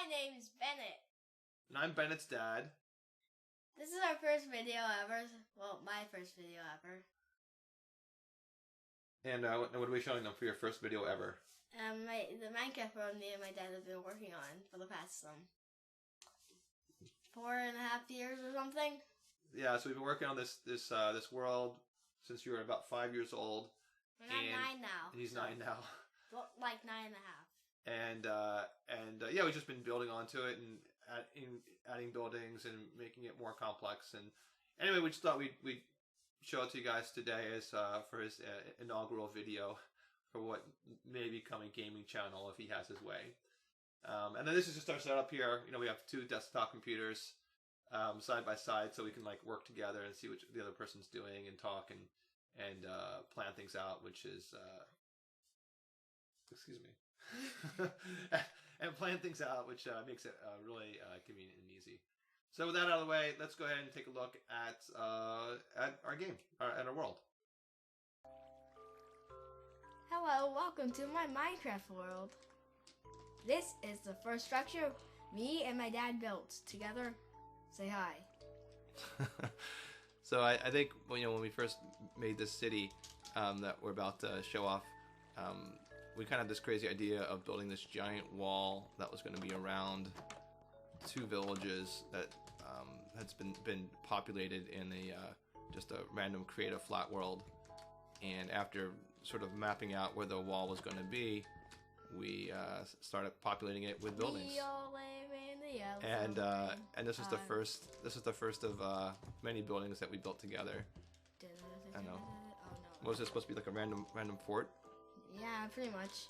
My name's Bennett. And I'm Bennett's dad. This is our first video ever. Well, my first video ever. And what are we showing them for your first video ever? The Minecraft world me and my dad have been working on for the past 4.5 years or something. Yeah, so we've been working on this world since you were about 5 years old. And I'm 9 now. And he's 9 now. Well, like 9.5. And yeah, we've just been building onto it and adding buildings and making it more complex. And anyway, we just thought we'd show it to you guys today as for his inaugural video for what may become a gaming channel if he has his way. And then this is just our setup here. You know, we have 2 desktop computers side by side, so we can like work together and see what the other person's doing and talk and plan things out, which is excuse me. And plan things out, which makes it really convenient and easy. So with that out of the way, let's go ahead and take a look at our game, at our world. Hello, welcome to my Minecraft world. This is the first structure me and my dad built together. Say hi. So I think when we first made this city that we're about to show off, we kind of had this crazy idea of building this giant wall that was going to be around 2 villages that has been populated in just a random creative flat world. And after sort of mapping out where the wall was going to be, we started populating it with buildings. And this is the first. This is the first of many buildings that we built together. I know. Oh, no. Was this supposed to be like a random fort? Yeah, pretty much.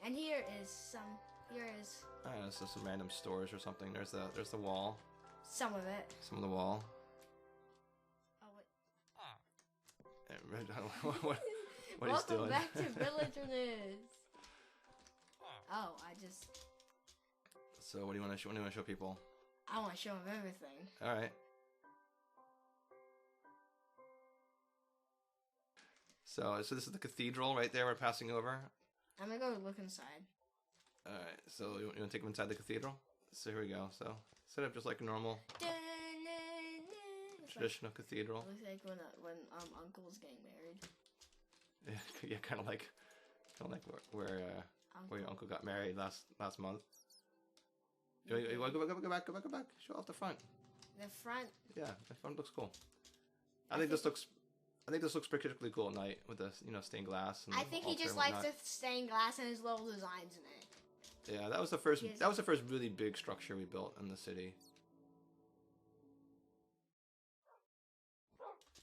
And here is I don't know, this is some random stores or something. There's the wall. Some of it. Some of the wall. Oh wait. What he's doing. Welcome back to Villager News. Oh, So what do you want to show? What do you want to show people? I want to show them everything. All right. So this is the cathedral right there. We're passing over. I'm gonna go look inside. All right. So you want to take them inside the cathedral? So here we go. So set up just like a normal traditional cathedral. Looks like when Uncle's getting married. Yeah, kind of like where your uncle got married last month. You want to go back. Show off the front. The front. Yeah, the front looks cool. I think this looks particularly cool at night with the stained glass. And I think he just likes the stained glass and his little designs in it. Yeah, that was the first. That was the first really big structure we built in the city.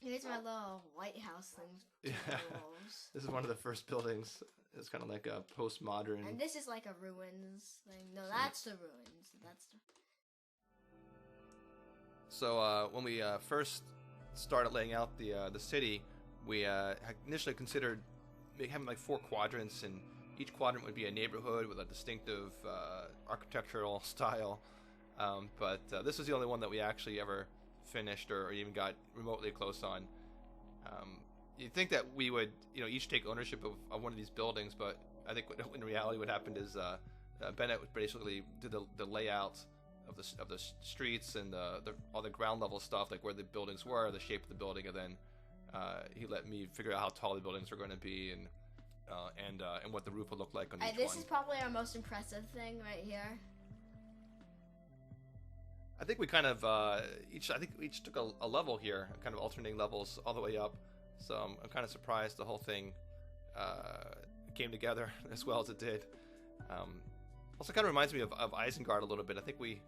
Here's my little White House thing. Yeah, this is one of the first buildings. It's kind of like a postmodern. And this is like a ruins thing. No, that's the ruins. That's the. So when we first started laying out the city, we initially considered having like 4 quadrants, and each quadrant would be a neighborhood with a distinctive architectural style. But this was the only one that we actually ever finished or even got remotely close on. You'd think that we would, each take ownership of one of these buildings, but I think in reality what happened is Bennett would basically do the layout of the streets and all the ground level stuff, like where the buildings were, the shape of the building, and then he let me figure out how tall the buildings were going to be and what the roof would look like on each This one. is probably our most impressive thing right here. I think we kind of each took a level here, kind of alternating levels all the way up. So I'm kind of surprised the whole thing came together as well as it did. Also, kind of reminds me of Isengard a little bit. I think we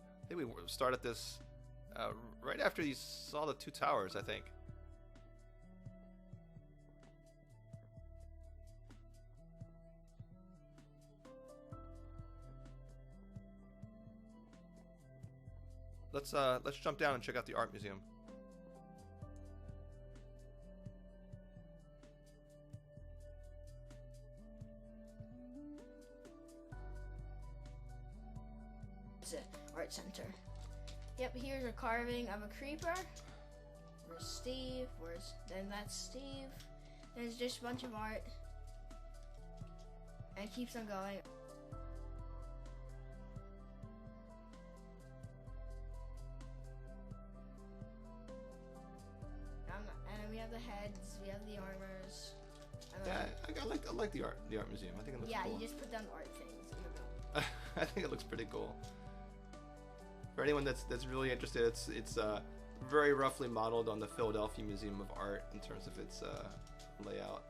started this right after you saw the 2 towers, I think. Let's jump down and check out the art museum. Art center. Yep, here's a carving of a creeper. Where's Steve? Then that's Steve. There's just a bunch of art. And it keeps on going. And then we have the heads, we have the armors. Yeah, I like the art museum. I think it looks cool. Yeah, you just put down art things in the middle. I think it looks pretty cool. For anyone that's really interested, it's very roughly modeled on the Philadelphia Museum of Art in terms of its layout.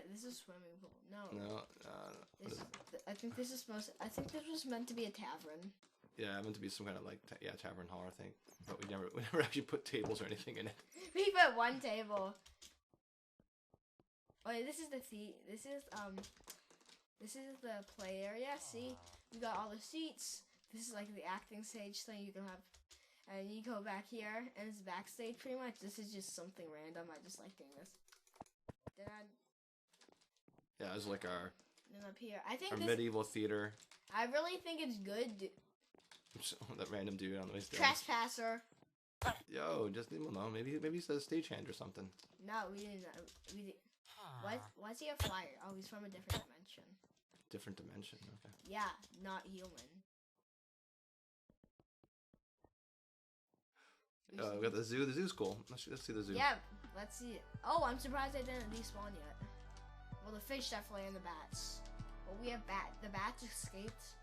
This is a swimming pool. No. No. I think this was meant to be a tavern. Yeah, meant to be some kind of like tavern hall, I think. But we never actually put tables or anything in it. We put one table. Oh, yeah, this is the play area. See, you got all the seats. This is like the acting stage thing you can have. And you go back here, and it's backstage pretty much. This is just something random. I just like doing this. Yeah, it's like our. And up here, I think our medieval theater. I really think it's good. That random dude on the way down. Trespasser. Yo, just no. Maybe he's a stagehand or something. No, we didn't. We did. Why's he a flyer? Oh, he's from a different dimension. Different dimension. Okay. Yeah, not human. We got the zoo. The zoo's cool. Let's see the zoo. Yeah, let's see it. Oh, I'm surprised they didn't despawn yet. Well, the fish definitely and the bats. Well, we have the bats escaped.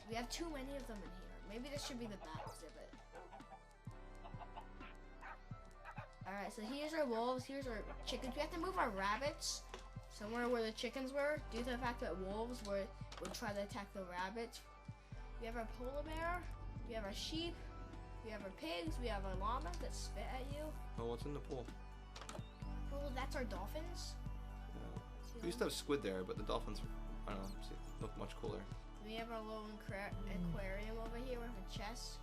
We have too many of them in here. Maybe this should be the bat exhibit. Alright, so here's our wolves, here's our chickens. We have to move our rabbits somewhere where the chickens were, due to the fact that wolves would try to attack the rabbits. We have our polar bear, we have our sheep, we have our pigs, we have our llamas that spit at you. Oh, what's in the pool? Pool, that's our dolphins. We used to have squid there, but the dolphins, I don't know, look much cooler. We have our little aquarium over here with a chest.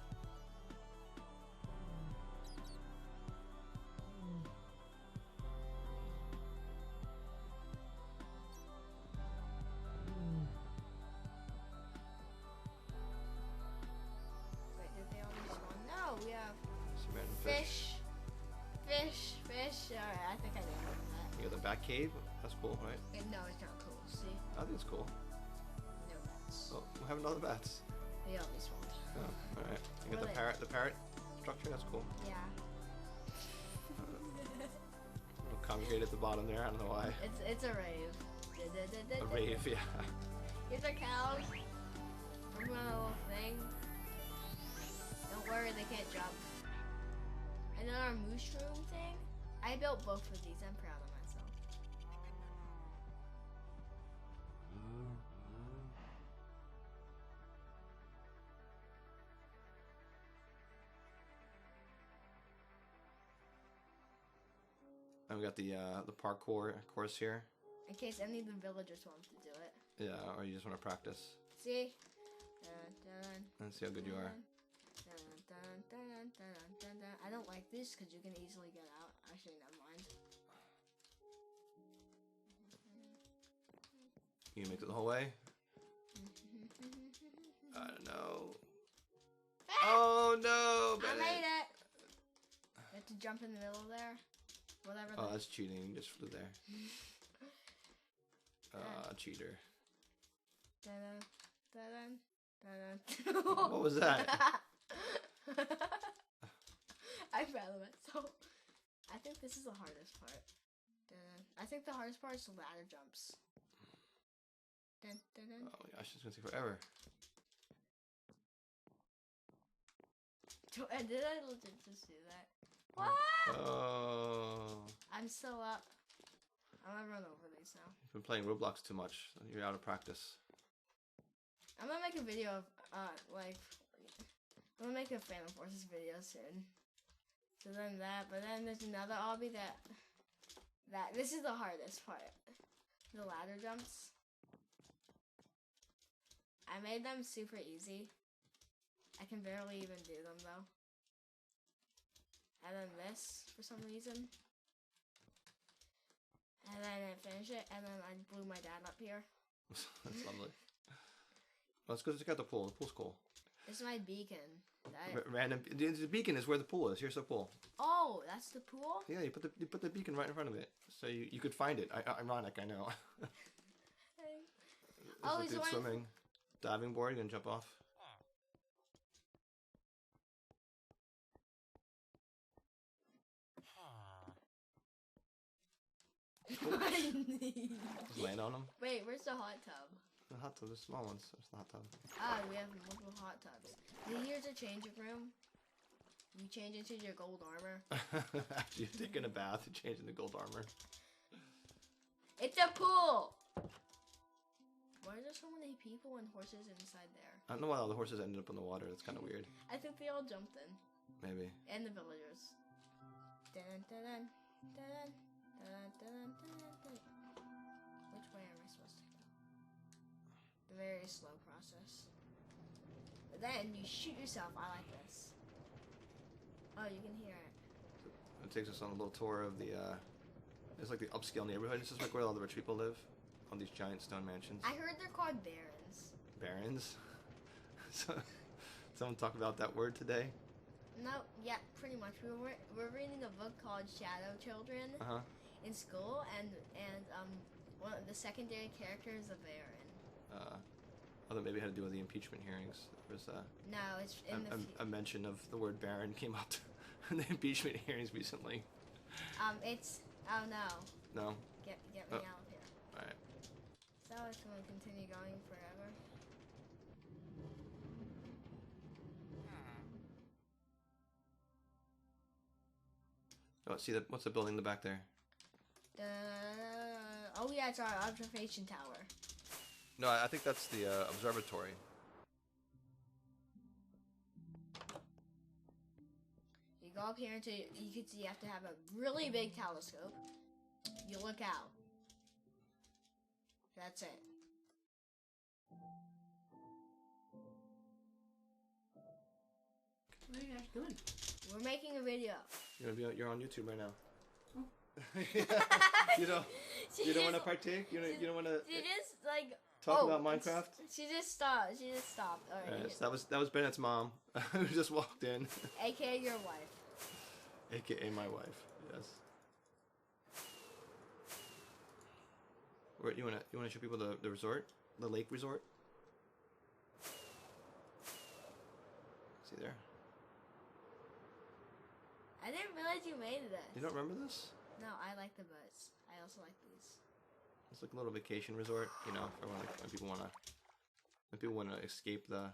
Wait, did they all respawn? No, we have fish. Alright, I think I did that. You got the Batcave? That's cool, right? No, it's not cool. See? I think it's cool. No bats. Oh, we have another bats. They all respawned. Oh, alright. You got the parrot structure? That's cool. Yeah. A little congregate at the bottom there, I don't know why. It's a rave. A rave, yeah. Here's our cows. We're doing a little thing. Don't worry, they can't jump. And then our mushroom thing. I built both of these. I'm proud of myself. And we got the parkour course here. In case any of the villagers want to do it. Yeah, or you just want to practice. See? And see how good you are. I don't like this because you can easily get out. Actually, never mind. You make it the whole way? I don't know. Oh no! I made it! You have to jump in the middle there. Whatever. Oh, that's cheating. You just flew there. Cheater. What was that? I'm proud of myself. I think this is the hardest part. I think the hardest part is the ladder jumps. Oh my gosh, it's gonna take forever. Did I legit just do that? What? Oh. I'm still up. I'm gonna run over these now. You've been playing Roblox too much. You're out of practice. I'm gonna make a video of, I'm gonna make a Phantom Forces video soon. So then but then there's another obby this is the hardest part. The ladder jumps. I made them super easy. I can barely even do them though. And then this for some reason. And then I finish it, and then I blew my dad up here. That's lovely. Let's go check out the pool. The pool's cool. This is my beacon. Random. The beacon is where the pool is. Here's the pool. Oh, that's the pool? Yeah, you put the beacon right in front of it, so you could find it. Ironic, I know. Oh, he's swimming. Diving board. You gonna jump off? Just land on him. Wait, where's the hot tub? The hot tub, the small ones. There's the hot tub. Ah, we have multiple hot tubs. Here's a changing room. You change into your gold armor. After you've taken a bath, you change into gold armor. It's a pool! Why are there so many people and horses inside there? I don't know why all the horses ended up in the water. That's kind of weird. I think they all jumped in. Maybe. And the villagers. Dun, dun, dun, dun, dun, dun, dun, dun. Which way am I supposed to go? A very slow process. But then you shoot yourself. I like this. Oh, you can hear it. It takes us on a little tour of the, it's like the upscale neighborhood. This is like where all the rich people live. On these giant stone mansions. I heard they're called barons. Barons? So, someone talk about that word today? No, yeah, pretty much. We're reading a book called Shadow Children in school, and one of the secondary characters is a baron. Although maybe it had to do with the impeachment hearings. There was no, it's in a mention of the word baron came up in the impeachment hearings recently. It's oh no. No. Get me out of here. All right. So it's going to continue going forever. Oh, see that? What's the building in the back there? Oh yeah, it's our observation tower. No, I think that's the observatory. You go up here until you can see you have to have a really big telescope. You look out. That's it. What are you guys doing? We're making a video. You're on YouTube right now. You don't want to partake. You don't want to. She just like talk about Minecraft. She just stopped. All right. So that was Bennett's mom, who just walked in. AKA your wife. AKA my wife. Yes. Where you wanna show people the resort, the lake resort? See there? I didn't realize you made this. You don't remember this? No, I like the boats. I also like these. It's like a little vacation resort, you know, for when people wanna escape the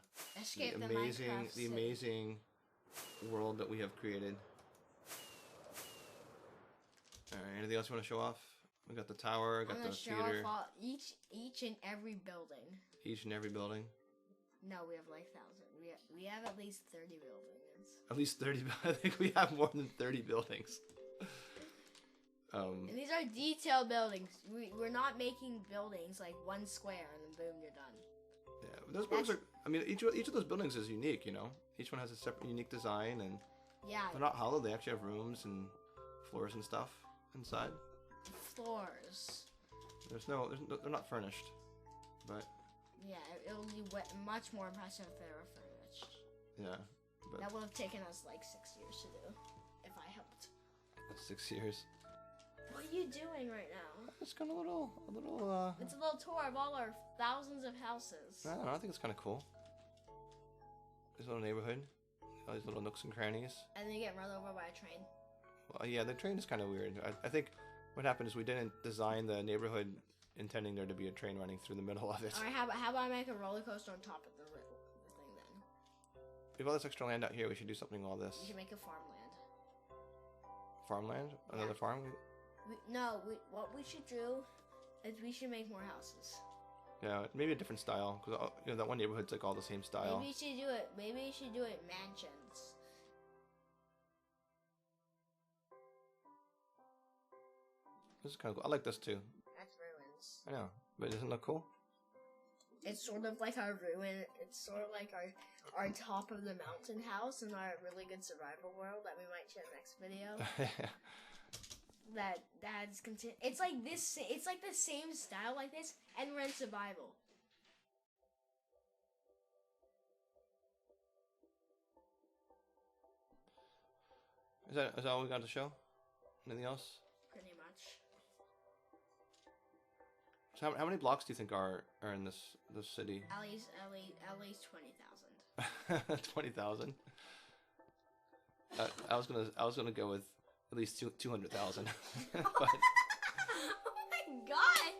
amazing world that we have created. All right. Anything else you want to show off? We got the tower. Got the theater. Off each and every building. Each and every building. No, we have like 1,000. We have at least 30 buildings. At least 30. I think we have more than 30 buildings. And these are detailed buildings. We're not making buildings like one square and then boom, you're done. Yeah, those buildings are. I mean, each of those buildings is unique. You know, each one has a separate, unique design, and they're not hollow. They actually have rooms and floors and stuff inside. Floors. They're not furnished, but. Yeah, it'll be much more impressive if they were furnished. Yeah, but that would have taken us like 6 years to do, if I helped. 6 years. What are you doing right now? Just going a little. It's a little tour of all our thousands of houses. I don't know. I think it's kind of cool. This little neighborhood, all these little nooks and crannies. And then you get run over by a train. Well, yeah, the train is kind of weird. I think what happened is we didn't design the neighborhood intending there to be a train running through the middle of it. Alright, how about I make a roller coaster on top of the thing then? We have all this extra land out here. We should do something with all this. We should make a farmland. Farmland? Another farm? What we should do is we should make more houses. Yeah, maybe a different style. Because that one neighborhood's like all the same style. Maybe you should do it mansions. This is kind of cool. I like this too. That's ruins. I know, but doesn't it look cool? It's sort of like our ruin. It's sort of like our top of the mountain house in our really good survival world that we might share next video. That's it's like this. It's like the same style like this, and we're in survival. Is that all we got to show? Anything else? Pretty much. So how many blocks do you think are in this city? At least 20,000. 20,000. I was gonna go with at least 200,000. But oh my god!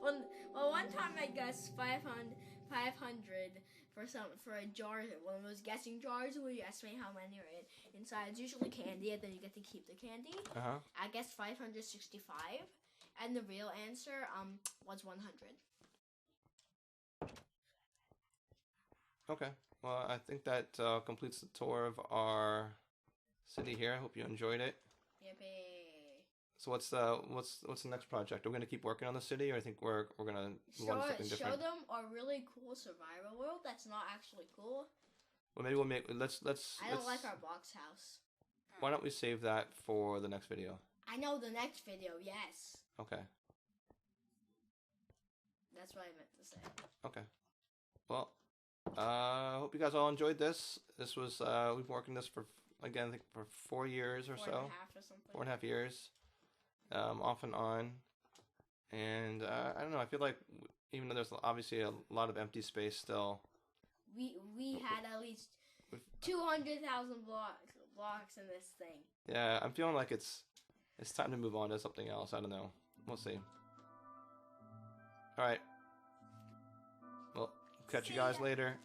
Well, one time I guessed 500 for a jar, one of those guessing jars where you estimate how many are inside. It's usually candy, and then you get to keep the candy. I guessed 565, and the real answer was 100. Okay. Well, I think that completes the tour of our city here. I hope you enjoyed it. Yippee! So what's the next project? Are we gonna keep working on the city, or I think we're gonna move on to something different? Show them a really cool survival world that's not actually cool. Well, maybe we'll make let's. I don't like our box house. Why don't we save that for the next video? I know the next video. Yes. Okay. That's what I meant to say. Okay. Well, I hope you guys all enjoyed this. This was we've been working this for, again, I think for 4 years or so. 4.5 or something. 4.5 years, off and on. And I don't know. I feel like even though there's obviously a lot of empty space still, we had at least 200,000 blocks in this thing. Yeah, I'm feeling like it's time to move on to something else. I don't know. We'll see. All right. Well, catch you guys later.